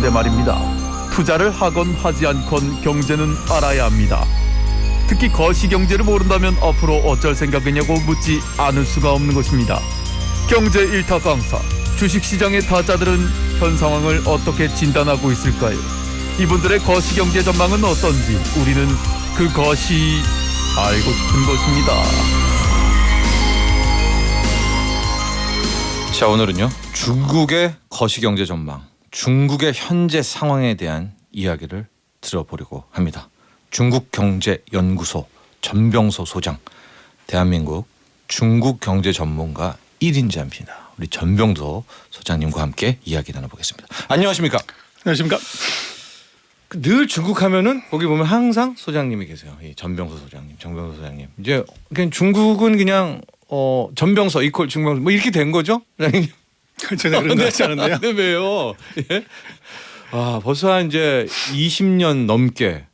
그런데 말입니다. 투자를 하건 하지 않건 경제는 알아야 합니다. 특히 거시경제를 모른다면 앞으로 어쩔 생각이냐고 묻지 않을 수가 없는 것입니다. 경제 일타 강사, 주식시장의 타자들은 현 상황을 어떻게 진단하고 있을까요? 이분들의 거시경제 전망은 어떤지 우리는 그것이 알고 싶은 것입니다. 자, 오늘은요, 중국의 거시경제 전망, 중국의 현재 상황에 대한 이야기를 들어보려고 합니다. 중국경제연구소 전병서 소장, 대한민국 중국 경제 전문가 1인자입니다. 우리 전병서 소장님과 함께 이야기 나눠보겠습니다. 안녕하십니까? 안녕하십니까? 늘 중국 하면은 거기 보면 항상 소장님이 계세요. 이 전병서 소장님, 정병서 소장님. 이제 그냥 중국은 그냥 전병서 이퀄 중병서 뭐 이렇게 된 거죠, 소장님? 제가 그런 거 같지 않은데요. 네, 왜요? 예? 아, 벌써 한 이제 20년 넘게.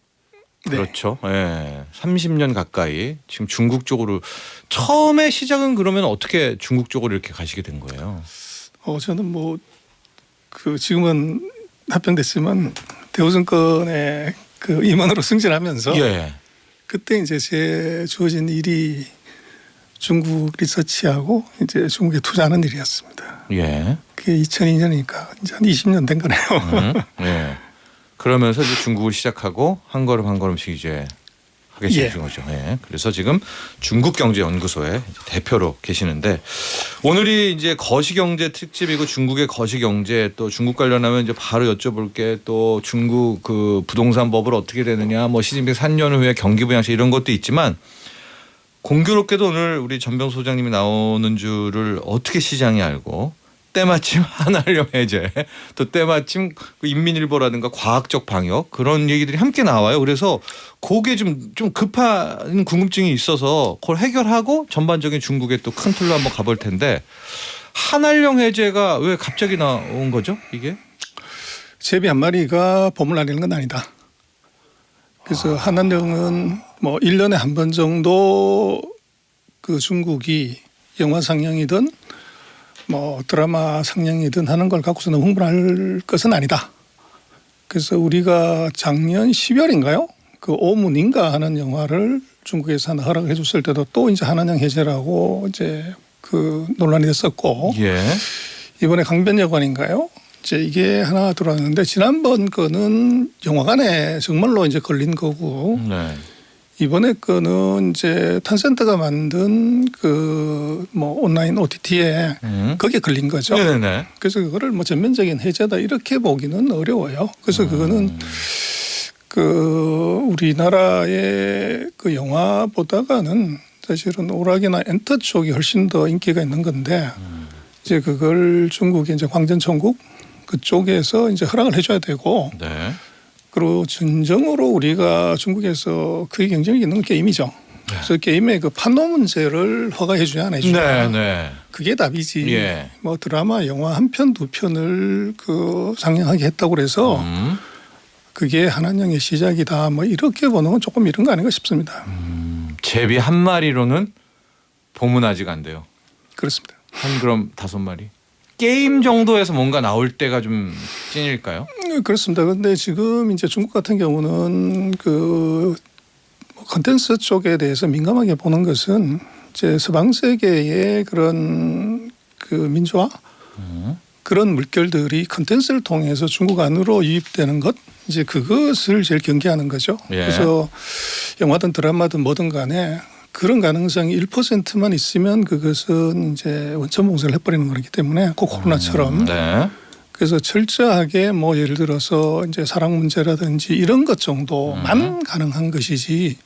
네. 그렇죠. 예. 30년 가까이 지금 중국 쪽으로 처음에 시작은 그러면 어떻게 중국 쪽으로 이렇게 가시게 된 거예요? 저는 뭐 그 지금은 합병됐지만 대우증권의 그 임원으로 승진하면서 예. 그때 이제 제 주어진 일이 중국 리서치하고 이제 중국에 투자하는 일이었습니다. 예. 그게 2002년이니까 이제 한 20년 된 거네요. 예. 그러면서 이제 중국을 시작하고 한 걸음 한 걸음씩 이제 하게 되신 거죠. 예. 그래서 지금 중국경제연구소의 대표로 계시는데 오늘이 이제 거시경제 특집이고 중국의 거시경제 또 중국 관련하면 이제 바로 여쭤볼 게 또 중국 그 부동산 법을 어떻게 되느냐 뭐 시진핑 3년 후에 경기 부양책 이런 것도 있지만 공교롭게도 오늘 우리 전병 소장님이 나오는 줄을 어떻게 시장이 알고 때마침 한한령 해제 또 때마침 그 인민일보라든가 과학적 방역 그런 얘기들이 함께 나와요. 그래서 그게 좀 급한 궁금증이 있어서 그걸 해결하고 전반적인 중국의 또 큰 틀로 한번 가볼 텐데 한한령 해제가 왜 갑자기 나온 거죠? 이게? 제비 한 마리가 봄을 날리는 건 아니다. 그래서 한한령은 뭐 1년에 한 번 정도 그 중국이 영화 상영이든 뭐 드라마 상영이든 하는 걸 갖고서 너무 흥분할 것은 아니다. 그래서 우리가 작년 10월인가요? 그 오문인가 하는 영화를 중국에서 하나 허락해 줬을 때도 또 이제 한한령 해제라고 이제 그 논란이 됐었고 예. 이번에 강변여관인가요? 이제 이게 하나 들어왔는데 지난번 거는 영화관에 정말로 이제 걸린 거고 네. 이번에 거는 이제 탄센터가 만든 그 뭐 온라인 OTT에 거기에 걸린 거죠. 네네. 그래서 그거를 뭐 전면적인 해제다 이렇게 보기는 어려워요. 그래서 그거는 그 우리나라의 그 영화보다가는 사실은 오락이나 엔터 쪽이 훨씬 더 인기가 있는 건데 이제 그걸 중국의 이제 광전천국 그쪽에서 이제 허락을 해줘야 되고 네. 그리고 진정으로 우리가 중국에서 크게 경쟁력이 있는 건 게임이죠. 그래서 게임의 그 판도 문제를 허가해 주냐 안 해주냐. 네. 그게 답이지. 예. 뭐 드라마, 영화 한 편, 두 편을 그 상영하게 했다고 그래서 그게 한한령의 시작이다. 뭐 이렇게 보는 건 조금 이런 거 아닌가 싶습니다. 제비 한 마리로는 봄은 아직 안 돼요. 그렇습니다. 한 그럼 5마리. 게임 정도에서 뭔가 나올 때가 좀 찐일까요? 그렇습니다. 그런데 지금 이제 중국 같은 경우는 그 컨텐츠 쪽에 대해서 민감하게 보는 것은 이제 서방 세계의 그런 그 민주화 그런 물결들이 컨텐츠를 통해서 중국 안으로 유입되는 것 이제 그것을 제일 경계하는 거죠. 예. 그래서 영화든 드라마든 뭐든 간에 그런 가능성이 1%만 있으면 그것은 이제 원천 봉쇄를 해버리는 거기 때문에 그 코로나처럼 네. 그래서 철저하게 뭐 예를 들어서 이제 사랑 문제라든지 이런 것 정도만 가능한 것이지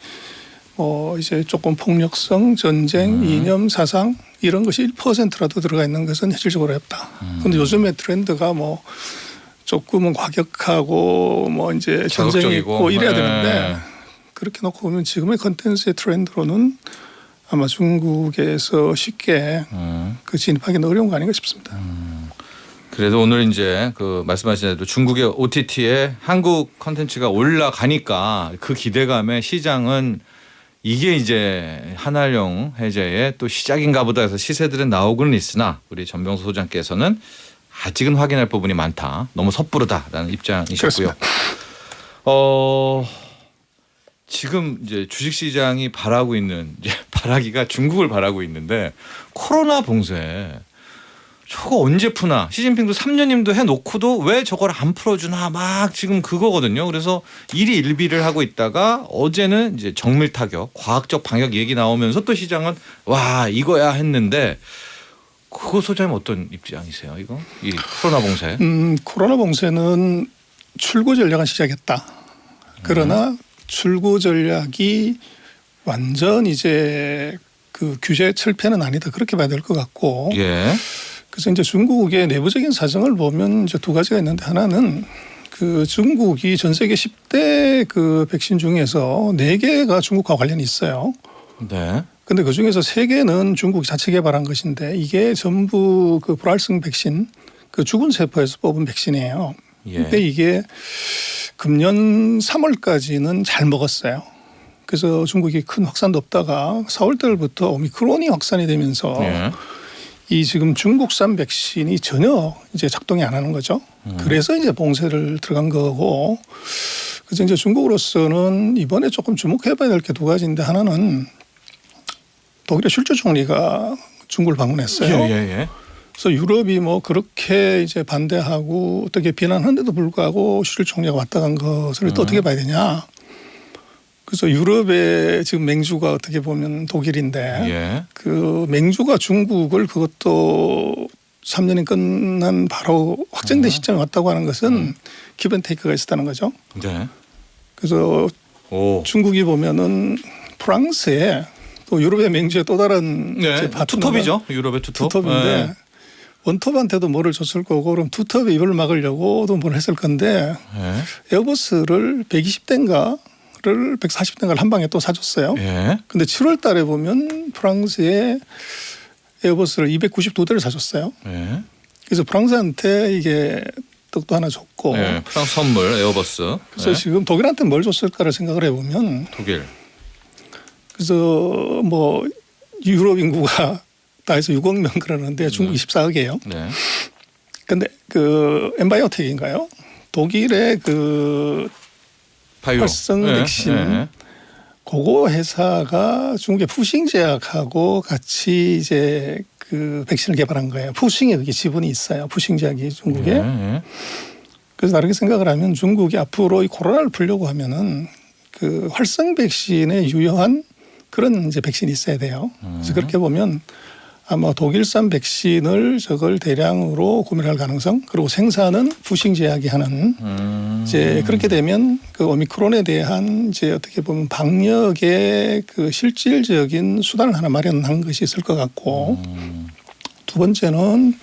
뭐 이제 조금 폭력성, 전쟁, 이념, 사상 이런 것이 1%라도 들어가 있는 것은 현실적으로 어렵다. 그런데 요즘의 트렌드가 뭐 조금은 과격하고 뭐 이제 전쟁이 자극적이고. 있고 이래야 네. 되는데 그렇게 놓고 보면 지금의 컨텐츠의 트렌드로는 아마 중국에서 쉽게 그 진입하기는 어려운 거 아닌가 싶습니다. 그래도 오늘 이제 그 말씀하신 대로 중국의 OTT에 한국 컨텐츠가 올라가니까 그 기대감에 시장은 이게 이제 한한령 해제의 또 시작인가 보다 해서 시세들은 나오고는 있으나 우리 전병수 소장께서는 아직은 확인할 부분이 많다. 너무 섣부르다라는 입장이셨고요. 지금 이제 주식시장이 바라고 있는 이제 바라기가 중국을 바라고 있는데 코로나 봉쇄 저거 언제 푸나 시진핑도 3년임도 해놓고도 왜 저걸 안 풀어주나 막 지금 그거거든요. 그래서 일이 일비를 하고 있다가 어제는 이제 정밀 타격 과학적 방역 얘기 나오면서 또 시장은 와 이거야 했는데 그거 소장님 어떤 입장이세요? 이거 이 코로나 봉쇄? 코로나 봉쇄는 출구 전략은 시작했다. 그러나 출구 전략이 완전 이제 그 규제 철폐는 아니다. 그렇게 봐야 될 것 같고. 예. 그래서 이제 중국의 내부적인 사정을 보면 이제 두 가지가 있는데 하나는 그 중국이 전 세계 10대 그 백신 중에서 4개가 중국과 관련이 있어요. 네. 근데 그 중에서 3개는 중국이 자체 개발한 것인데 이게 전부 그 불활성 백신 그 죽은 세포에서 뽑은 백신이에요. 예. 근데 이게 금년 3월까지는 잘 먹었어요. 그래서 중국이 큰 확산도 없다가 4월 달부터 오미크론이 확산이 되면서 예. 이 지금 중국산 백신이 전혀 이제 작동이 안 하는 거죠. 그래서 이제 봉쇄를 들어간 거고. 그래서 이제 중국으로서는 이번에 조금 주목해봐야 될 게 두 가지인데 하나는 독일의 슐츠 총리가 중국을 방문했어요. 예. 그래서 유럽이 뭐 그렇게 이제 반대하고 어떻게 비난하는데도 불구하고 슐츠 총리가 왔다 간 것을 또 어떻게 봐야 되냐. 그래서 유럽의 지금 맹주가 어떻게 보면 독일인데 예. 그 맹주가 중국을 그것도 3년이 끝난 바로 확정된 시점에 왔다고 하는 것은 기브앤테이크가 있었다는 거죠. 네. 그래서 오. 중국이 보면은 프랑스에 또 유럽의 맹주의 또 다른 네. 이제 파트너가 투톱이죠. 유럽의 투톱. 투톱인데 네. 원톱한테도 뭐를 줬을 거고 그럼 투톱이 이걸 막으려고도 뭘 했을 건데 네. 에어버스를 120대인가를 140대인가를 한 방에 또 사줬어요. 예. 근데 7월 달에 보면 프랑스에 에어버스를 292대를 사줬어요. 예. 그래서 프랑스한테 이게 떡도 하나 줬고 예. 프랑스 선물 에어버스. 그래서 예. 지금 독일한테 뭘 줬을까를 생각을 해보면 독일. 그래서 뭐 유럽 인구가 다 해서 6억 명 그러는데 중국 24억이에요. 네. 근데 그 엠바이오텍인가요? 독일의 그 바이오. 활성 예. 백신 예. 그거 회사가 중국의 푸싱 제약하고 같이 이제 그 백신을 개발한 거예요. 푸싱에 그게 지분이 있어요. 푸싱 제약이 중국에. 예. 그래서 다르게 생각을 하면 중국이 앞으로 이 코로나를 풀려고 하면은 그 활성 백신에 유효한 그런 이제 백신이 있어야 돼요. 그래서 그렇게 보면 아마 독일산 백신을 저걸 대량으로 구매할 가능성 그리고 생산은 푸싱 제약이 하는 이제 그렇게 되면 그 오미크론에 대한 이제 어떻게 보면 방역의 그 실질적인 수단을 하나 마련한 것이 있을 것 같고 두 번째는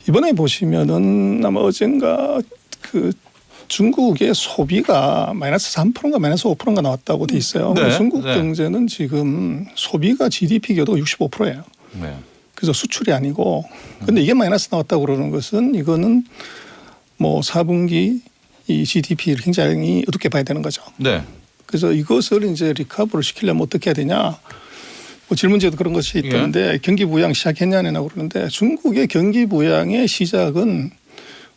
이번에 보시면은 아마 어젠가 그 중국의 소비가 마이너스 3%인가 마이너스 5%인가 나왔다고 돼 있어요. 네. 중국 네. 경제는 지금 소비가 GDP 궤도 65%예요. 네. 그래서 수출이 아니고 근데 이게 마이너스 나왔다고 그러는 것은 이거는 뭐 4분기 이 GDP를 굉장히 어둡게 봐야 되는 거죠. 네. 그래서 이것을 이제 리커버를 시키려면 어떻게 해야 되냐. 뭐 질문제도 그런 것이 있던데 경기 부양 시작했냐고 그러는데 중국의 경기 부양의 시작은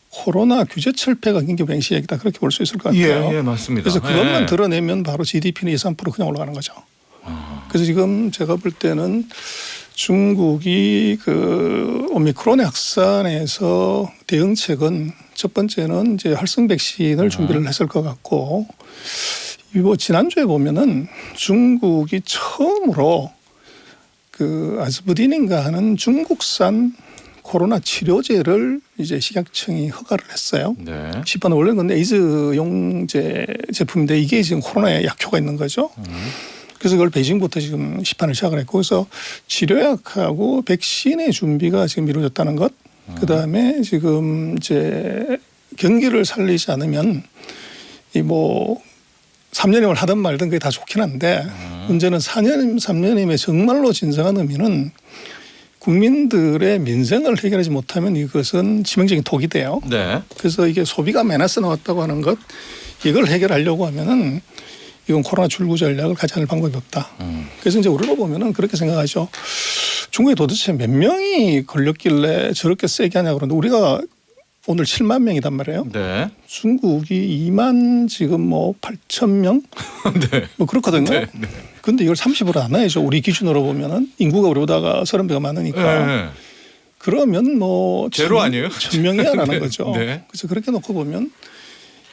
코로나 규제 철폐가 경기 부양 시작이다 그렇게 볼 수 있을 것 같아요. 예, 맞습니다. 그래서 그것만 예. 드러내면 바로 GDP는 2, 3% 그냥 올라가는 거죠. 그래서 지금 제가 볼 때는 중국이 그 오미크론의 확산에서 대응책은 첫 번째는 이제 활성 백신을 준비를 했을 것 같고 뭐 지난주에 보면은 중국이 처음으로 그 아스부딘인가 하는 중국산 코로나 치료제를 이제 식약청이 허가를 했어요. 네. 시판 원래 근데 에이즈용제 제품인데 이게 지금 코로나에 약효가 있는 거죠. 그래서 그걸 베이징부터 지금 시판을 시작을 했고 그래서 치료약하고 백신의 준비가 지금 이루어졌다는 것. 그다음에 지금 이제 경기를 살리지 않으면 이 뭐 3년임을 하든 말든 그게 다 좋긴 한데 문제는 4년, 3년임의 정말로 진정한 의미는 국민들의 민생을 해결하지 못하면 이것은 치명적인 독이 돼요. 네. 그래서 이게 소비가 마이너스 나왔다고 하는 것 이걸 해결하려고 하면은 이건 코로나 출구 전략을 가지 않을 방법이 없다. 그래서 이제 우리로 보면은 그렇게 생각하죠. 중국에 도대체 몇 명이 걸렸길래 저렇게 세게 하냐 그러는데 우리가 오늘 7만 명이단 말이에요. 네. 중국이 2만 지금 뭐 8천 명? 네. 뭐 그렇거든요. 네. 네. 근데 이걸 30으로 안 나야죠. 우리 기준으로 보면은 인구가 우리보다가 30배가 많으니까. 네. 그러면 뭐 제로 아니에요? 1000명이야라는 네. 거죠. 네. 그래서 그렇게 놓고 보면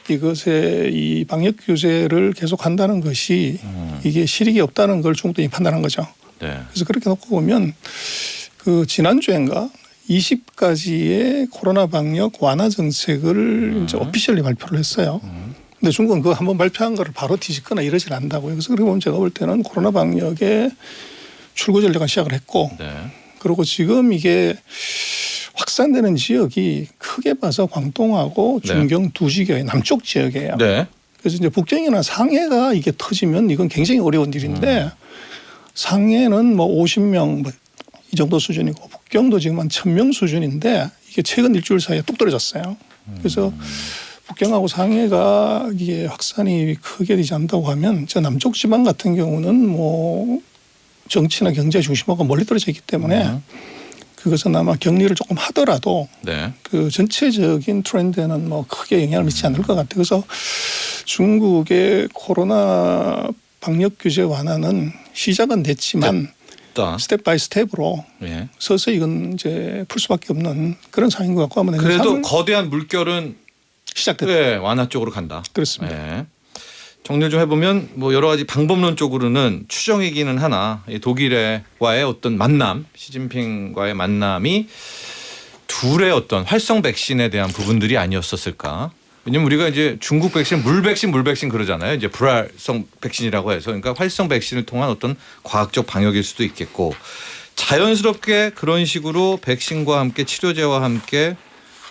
이것의 이 방역 규제를 계속 한다는 것이 이게 실익이 없다는 걸 중국도 판단한 거죠. 네. 그래서 그렇게 놓고 보면 그 지난주엔가 20가지의 코로나 방역 완화 정책을 이제 오피셜리 발표를 했어요. 근데 중국은 그거 한번 발표한 거를 바로 뒤집거나 이러질 않는다고요. 그래서 그렇게 보면 제가 볼 때는 코로나 방역의 출구 전략을 시작을 했고 네. 그리고 지금 이게 확산되는 지역이 크게 봐서 광동하고 중경 두 지역의 남쪽 지역이에요. 네. 그래서 이제 북경이나 상해가 이게 터지면 이건 굉장히 어려운 일인데 상해는 뭐 50명 이 정도 수준이고 북경도 지금 한 1000명 수준인데 이게 최근 일주일 사이에 뚝 떨어졌어요. 그래서 북경하고 상해가 이게 확산이 크게 되지 않는다고 하면 저 남쪽 지방 같은 경우는 뭐 정치나 경제 중심하고 멀리 떨어져 있기 때문에 그것은 아마 격리를 조금 하더라도 네. 그 전체적인 트렌드에는 뭐 크게 영향을 미치지 않을 것 같아요. 그래서 중국의 코로나 방역 규제 완화는 시작은 됐지만 스텝 바이 스텝으로 네. 서서히 이건 이제 풀 수밖에 없는 그런 상황인 것 같고 아마 그래도 거대한 물결은 시작됐다. 네, 완화 쪽으로 간다. 그렇습니다. 네. 정리를 좀 해보면 뭐 여러 가지 방법론적으로는 추정이기는 하나 독일과의 어떤 만남, 시진핑과의 만남이 둘의 어떤 활성 백신에 대한 부분들이 아니었었을까. 왜냐면 우리가 이제 중국 백신, 물 백신 그러잖아요. 이제 불활성 백신이라고 해서 그러니까 활성 백신을 통한 어떤 과학적 방역일 수도 있겠고 자연스럽게 그런 식으로 백신과 함께 치료제와 함께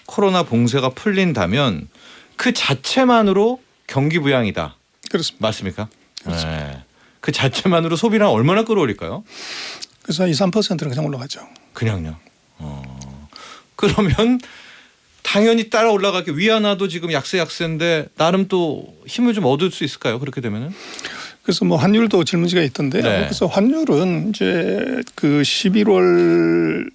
코로나 봉쇄가 풀린다면 그 자체만으로 경기 부양이다. 그렇습니다. 맞습니까? 네. 그 자체만으로 소비량 얼마나 끌어올릴까요? 그래서 2, 3%는 그냥 올라가죠. 그냥요. 그러면 당연히 따라 올라갈 게 위안화도 지금 약세인데 나름 또 힘을 좀 얻을 수 있을까요? 그렇게 되면은? 그래서 뭐 환율도 질문지가 있던데요. 네. 그래서 환율은 이제 그 11월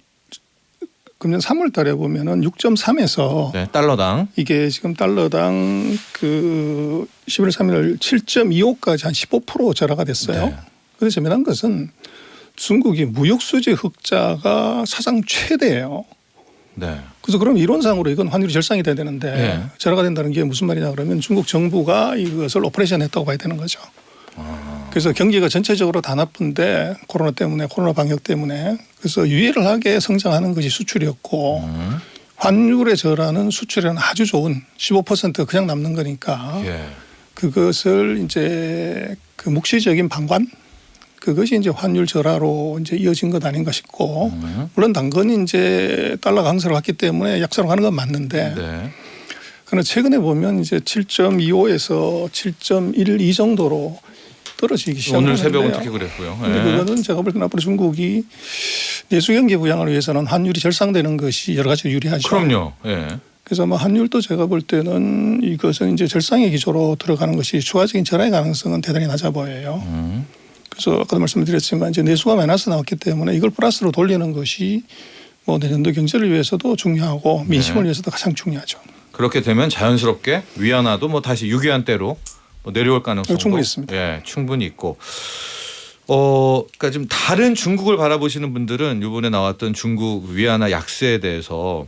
금년 3월 달에 보면은 6.3에서 네, 달러당. 이게 지금 달러당 그 11월 3일 7.25까지 한 15% 절하가 됐어요. 네. 그래서 재미난 것은 중국이 무역 수지 흑자가 사상 최대예요. 네. 그래서 그럼 이론상으로 이건 환율이 절상이 돼야 되는데 네. 절하가 된다는 게 무슨 말이냐 그러면 중국 정부가 이것을 오퍼레이션 했다고 봐야 되는 거죠. 그래서 경기가 전체적으로 다 나쁜데 코로나 때문에 코로나 방역 때문에 그래서 유일하게 성장하는 것이 수출이었고 환율의 절하는 수출에는 아주 좋은 15% 그냥 남는 거니까 예. 그것을 이제 그 묵시적인 방관 그것이 이제 환율 절하로 이제 이어진 것 아닌가 싶고 물론 당근이 이제 달러 강세로 갔기 때문에 약세로 가는 건 맞는데 네. 그러나 최근에 보면 이제 7.25에서 7.12 정도로 떨어지기 시작하는데요. 오늘 새벽은 특히 그랬고요. 근데 그거는 제가 볼 때는 앞으로 중국이 내수 경기 부양을 위해서는 환율이 절상되는 것이 여러 가지 유리하죠. 그럼요. 예. 그래서 뭐 환율도 제가 볼 때는 이것은 이제 절상의 기조로 들어가는 것이 추가적인 절하의 가능성은 대단히 낮아 보여요. 그래서 아까도 말씀드렸지만 이제 내수가 마이너스 나왔기 때문에 이걸 플러스로 돌리는 것이 뭐 내년도 경제를 위해서도 중요하고 민심을 위해서도 가장 중요하죠. 그렇게 되면 자연스럽게 위안화도 뭐 다시 6위안대로 뭐 내려올 가능성도 충분히 있습니다. 예, 충분히 있고. 그러니까 좀 다른 중국을 바라보시는 분들은 이번에 나왔던 중국 위안화 약세에 대해서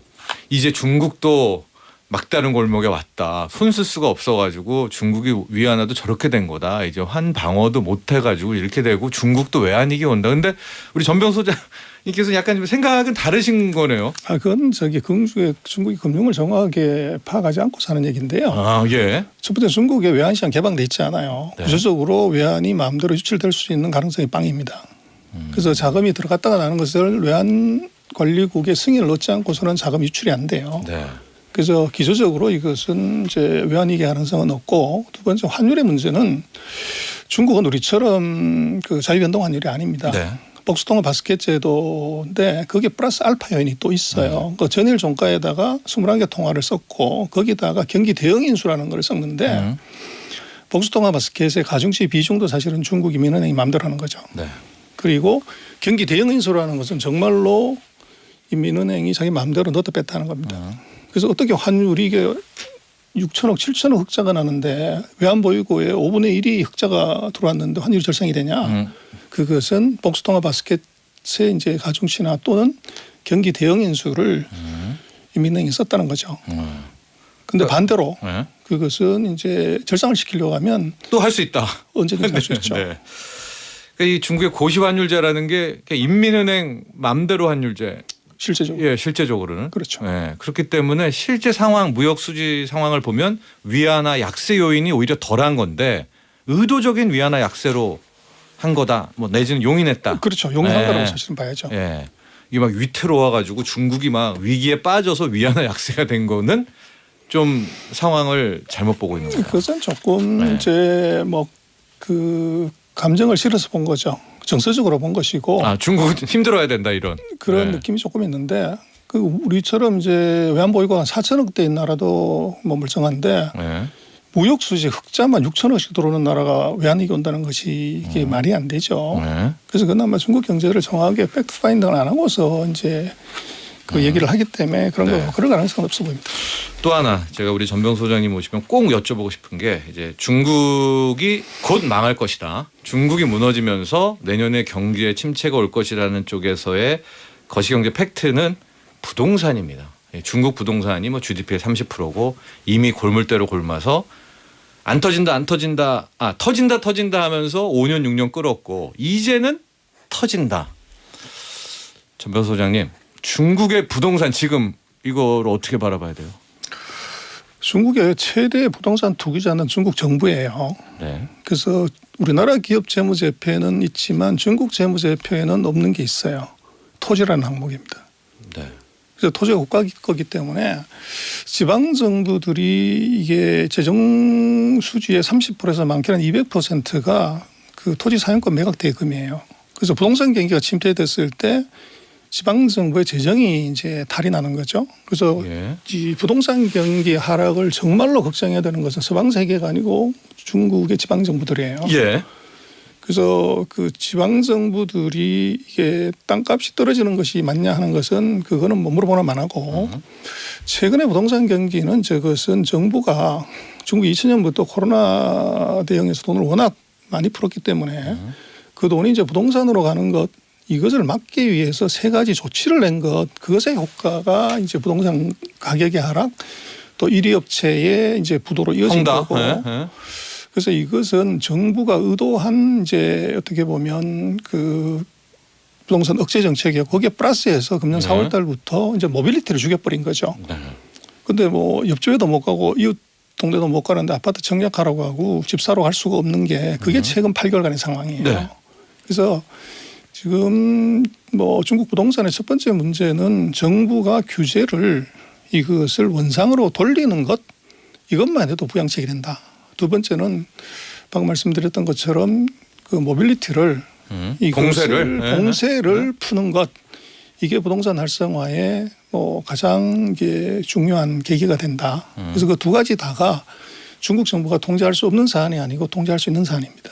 이제 중국도 막다른 골목에 왔다. 손 쓸 수가 없어가지고 중국이 위안화도 저렇게 된 거다. 이제 환 방어도 못 해가지고 이렇게 되고 중국도 외환위기 온다. 근데 우리 전병 소장님께서 약간 좀 생각은 다르신 거네요. 아, 그건 저기 중국이 금융을 정확하게 파악하지 않고 사는 얘기인데요. 아, 예. 첫 번째 중국의 외환시장 개방돼 있지 않아요. 네. 구조적으로 외환이 마음대로 유출될 수 있는 가능성이 빵입니다. 그래서 자금이 들어갔다가 나는 것을 외환관리국의 승인을 얻지 않고서는 자금 유출이 안 돼요. 네. 그래서 기초적으로 이것은 이제 외환위기 가능성은 없고 두 번째 환율의 문제는 중국은 우리처럼 그 자유변동 환율이 아닙니다. 네. 복수통화 바스켓 제도인데 거기에 플러스 알파 요인이 또 있어요. 그 전일 종가에다가 21개 통화를 썼고 거기다가 경기 대응 인수라는 걸 썼는데 복수통화바스켓의 가중치 비중도 사실은 중국이 민은행이 마음대로 하는 거죠. 네. 그리고 경기 대형 인수라는 것은 정말로 이 민은행이 자기 마음대로 넣었다 뺐다 하는 겁니다. 그래서 어떻게 환율이 이게 6천억, 7천억 흑자가 나는데 외환보유고에 5분의 1이 흑자가 들어왔는데 환율이 절상이 되냐? 그것은 복수통화바스켓의 이제 가중치나 또는 경기 대형 인수를 이 민은행이 썼다는 거죠. 근데 반대로 네. 그것은 이제 절상을 시키려고 하면 또 할 수 있다. 언제든지 할 수 있죠. 네. 그러니까 이 중국의 고시환율제라는 게 인민은행 맘대로 환율제. 실제적으로. 예, 실제적으로는. 그렇죠. 예, 그렇기 때문에 실제 상황, 무역 수지 상황을 보면 위안화 약세 요인이 오히려 덜한 건데 의도적인 위안화 약세로 한 거다. 뭐 내지는 용인했다. 그렇죠. 용인한 예. 거라고 사실은 봐야죠. 예. 이게 막 위태로워 가지고 중국이 막 위기에 빠져서 위안화 약세가 된 거는 좀 상황을 잘못 보고 있는 거예요. 그것은 조금 네. 이제 뭐 그 감정을 실어서 본 거죠. 정서적으로 본 것이고 아, 중국은 힘들어야 된다 이런. 그런 네. 느낌이 조금 있는데 그 우리처럼 이제 외환보유고 한 4천억대인 나라도 뭐 멀쩡한데 네. 무역 수지 흑자만 6천억씩 들어오는 나라가 외환위기 온다는 것이 이게 말이 안 되죠. 네. 그래서 그나마 중국 경제를 정확하게 팩트 파인딩을 안 하고서 이제 그 얘기를 하기 때문에 그런 네. 거 그럴 가능성은 없어 보입니다. 또 하나 제가 우리 전병 소장님 오시면 꼭 여쭤보고 싶은 게 이제 중국이 곧 망할 것이다. 중국이 무너지면서 내년에 경기에 침체가 올 것이라는 쪽에서의 거시경제 팩트는 부동산입니다. 예, 중국 부동산이 뭐 GDP의 30%고 이미 골물대로 골마서 안 터진다 안 터진다 터진다 하면서 5년 6년 끌었고 이제는 터진다. 전병 소장님 중국의 부동산 지금 이걸 어떻게 바라봐야 돼요? 중국의 최대 부동산 투기자는 중국 정부예요. 네. 그래서 우리나라 기업 재무제표에는 있지만 중국 재무제표에는 없는 게 있어요. 토지라는 항목입니다. 네. 그래서 토지가 국가 거기 때문에 지방 정부들이 이게 재정 수지의 30%에서 많게는 200%가 그 토지 사용권 매각 대금이에요. 그래서 부동산 경기가 침체됐을 때 지방 정부의 재정이 이제 탈이 나는 거죠. 그래서 예. 이 부동산 경기 하락을 정말로 걱정해야 되는 것은 서방 세계가 아니고 중국의 지방 정부들이에요. 예. 그래서 그 지방 정부들이 이게 땅값이 떨어지는 것이 맞냐 하는 것은 그거는 뭐 물어보나 만하고 최근에 부동산 경기는 저것은 정부가 중국이 2000년부터 코로나 대응해서 돈을 워낙 많이 풀었기 때문에 그 돈이 이제 부동산으로 가는 것 이것을 막기 위해서 세 가지 조치를 낸 것 그것의 효과가 이제 부동산 가격의 하락 또 1위 업체의 이제 부도로 이어진 거고 그래서 이것은 정부가 의도한 이제 어떻게 보면 그 부동산 억제 정책이요. 거기에 플러스해서 금년 4월 달부터 이제 모빌리티를 죽여버린 거죠. 그런데 뭐 옆집에도 못 가고 이웃 동네도 못 가는데 아파트 청약하라고 하고 집 사러 갈 수가 없는 게 그게 최근 8개월간의 상황이에요. 네. 그래서 지금 뭐 중국 부동산의 첫 번째 문제는 정부가 규제를 이것을 원상으로 돌리는 것 이것만 해도 부양책이 된다. 두 번째는 방금 말씀드렸던 것처럼 그 모빌리티를 공세를 푸는 것 이게 부동산 활성화에 뭐 가장 이게 중요한 계기가 된다. 그래서 그 두 가지 다가 중국 정부가 통제할 수 없는 사안이 아니고 통제할 수 있는 사안입니다.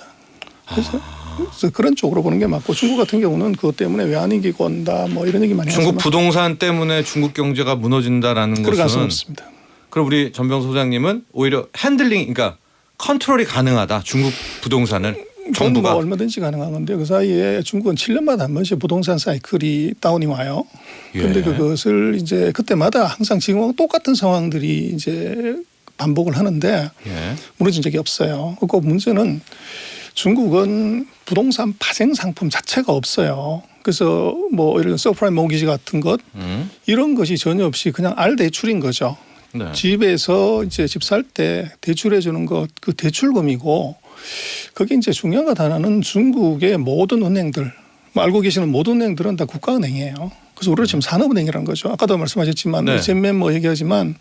그래서 그런 쪽으로 보는 게 맞고 중국 같은 경우는 그것 때문에 외환위기가 온다 뭐 이런 얘기 많이 중국 하지만 부동산 때문에 중국 경제가 무너진다라는 그럴 가능성은 것은 없습니다. 그럼 우리 전병 소장님은 오히려 핸들링 그러니까 컨트롤이 가능하다. 중국 부동산을 정부가 뭐 얼마든지 가능한 건데 그 사이에 중국은 7년마다 한 번씩 부동산 사이클이 다운이 와요. 그런데 그것을 이제 그때마다 항상 지금하고 똑같은 상황들이 이제 반복을 하는데 무너진 적이 없어요. 그 문제는 중국은 부동산 파생 상품 자체가 없어요. 그래서 뭐 예를 들어 서프라임 모기지 같은 것 이런 것이 전혀 없이 그냥 알 대출인 거죠. 네. 집에서 이제 집 살 때 대출해 주는 것 그 대출금이고 그게 이제 중요한 것 하나는 중국의 모든 은행들 뭐 알고 계시는 모든 은행들은 다 국가은행이에요. 그래서 우리는 지금 산업은행이라는 거죠. 아까도 말씀하셨지만 네. 젠맨 뭐 얘기하지만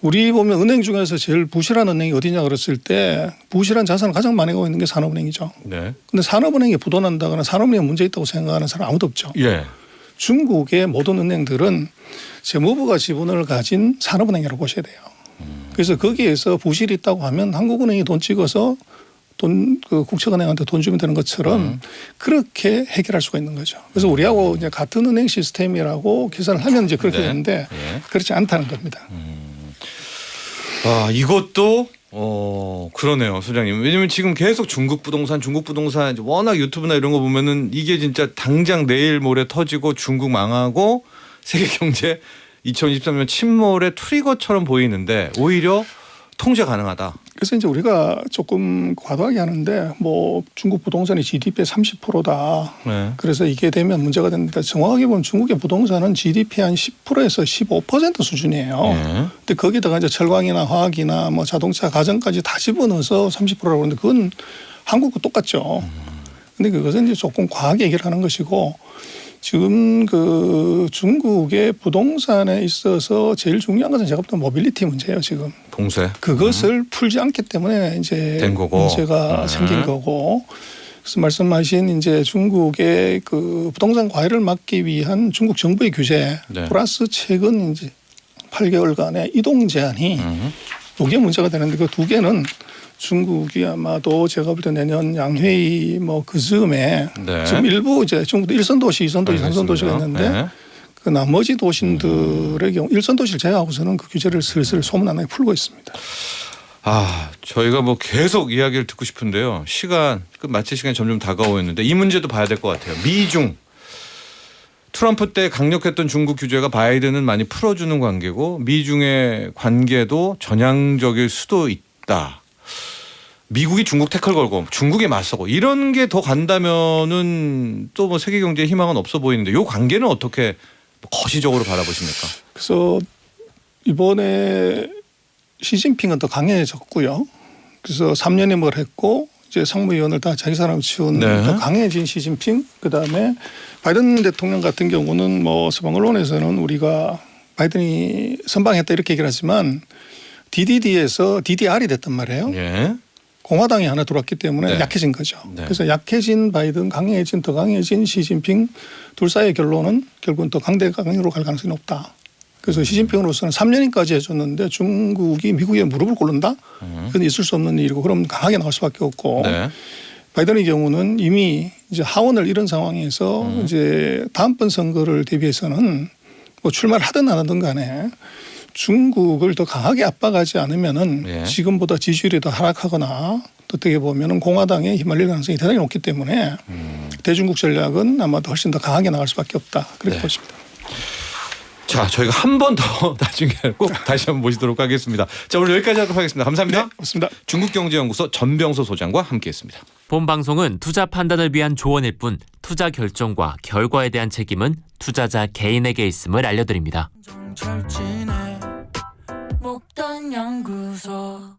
우리 보면 은행 중에서 제일 부실한 은행이 어디냐 그랬을 때 부실한 자산을 가장 많이 갖고 있는 게 산업은행이죠. 네. 근데 산업은행이 부도난다거나 산업은행에 문제 있다고 생각하는 사람 아무도 없죠. 예. 중국의 모든 은행들은 재무부가 지분을 가진 산업은행이라고 보셔야 돼요. 그래서 거기에서 부실이 있다고 하면 한국은행이 돈 찍어서 그 국책은행한테 돈 주면 되는 것처럼 그렇게 해결할 수가 있는 거죠. 그래서 우리하고 이제 같은 은행 시스템이라고 계산을 하면 이제 그렇게 네. 되는데 예. 그렇지 않다는 겁니다. 아, 이것도 그러네요, 소장님. 왜냐면 지금 계속 중국 부동산 이제 워낙 유튜브나 이런 거 보면은 이게 진짜 당장 내일 모레 터지고 중국 망하고 세계 경제 2023년 침몰의 트리거처럼 보이는데 오히려 통제 가능하다. 그래서 이제 우리가 조금 과도하게 하는데 뭐 중국 부동산이 GDP의 30%다. 네. 그래서 이게 되면 문제가 되는데 정확하게 보면 중국의 부동산은 GDP 한 10%에서 15% 수준이에요. 네. 근데 거기다가 이제 철강이나 화학이나 뭐 자동차, 가전까지 다 집어넣어서 30%라고 하는데 그건 한국과 똑같죠. 근데 그것은 이제 조금 과하게 얘기를 하는 것이고 지금 그 중국의 부동산에 있어서 제일 중요한 것은 제가 볼 때 모빌리티 문제예요, 지금. 봉쇄. 그것을 풀지 않기 때문에 이제 된 거고. 문제가 생긴 거고. 그래서 말씀하신 이제 중국의 그 부동산 과열을 막기 위한 중국 정부의 규제 네. 플러스 최근 이제 8개월간의 이동 제한이 이게 문제가 되는데 그 두 개는 중국이 아마도 제가 볼 때 내년 양회의 뭐 그 즈음에 네. 지금 일부 이제 중국도 1선 도시, 2선 도시, 3선 도시가 있는데 네. 그 나머지 도시들의 경우 1선 도시를 제외하고서는 그 규제를 슬슬 소문난하게 풀고 있습니다. 아, 저희가 뭐 계속 이야기를 듣고 싶은데요. 시간 끝 마칠 시간이 점점 다가오고 있는데 이 문제도 봐야 될 것 같아요. 미중 트럼프 때 강력했던 중국 규제가 바이든은 많이 풀어주는 관계고 미중의 관계도 전향적일 수도 있다. 미국이 중국 태클 걸고 중국에 맞서고 이런 게 더 간다면은 또 뭐 세계 경제에 희망은 없어 보이는데 이 관계는 어떻게 거시적으로 바라보십니까? 그래서 이번에 시진핑은 더 강해졌고요. 그래서 3년에 뭘 했고 이제 상무위원을 다 자기 사람 치운 네. 더 강해진 시진핑. 그다음에 바이든 대통령 같은 경우는 뭐 서방 언론에서는 우리가 바이든이 선방했다 이렇게 얘기를 하지만 DDD에서 DDR이 됐단 말이에요. 예. 공화당이 하나 들어왔기 때문에 네. 약해진 거죠. 네. 그래서 약해진 바이든, 더 강해진 시진핑 둘 사이의 결론은 결국은 더 강대강으로 갈 가능성이 높다. 그래서 시진핑으로서는 3년까지 해줬는데 중국이 미국에 무릎을 꿇는다? 그건 있을 수 없는 일이고 그럼 강하게 나올 수밖에 없고 네. 바이든의 경우는 이미 이제 하원을 잃은 상황에서 이제 다음번 선거를 대비해서는 뭐 출마를 하든 안 하든 간에 중국을 더 강하게 압박하지 않으면은 예. 지금보다 지지율이 더 하락하거나 어떻게 보면은 공화당에 휘말릴 가능성이 대단히 높기 때문에 대중국 전략은 아마도 훨씬 더 강하게 나갈 수밖에 없다. 그렇게 네. 보십니다. 자, 저희가 한 번 더 나중에 꼭 다시 한번 모시도록 하겠습니다. 자, 오늘 여기까지 하도록 하겠습니다. 감사합니다. 네, 고맙습니다. 중국경제연구소 전병서 소장과 함께했습니다. 본 방송은 투자 판단을 위한 조언일 뿐 투자 결정과 결과에 대한 책임은 투자자 개인에게 있음을 알려드립니다. 정철진의 목단 연구소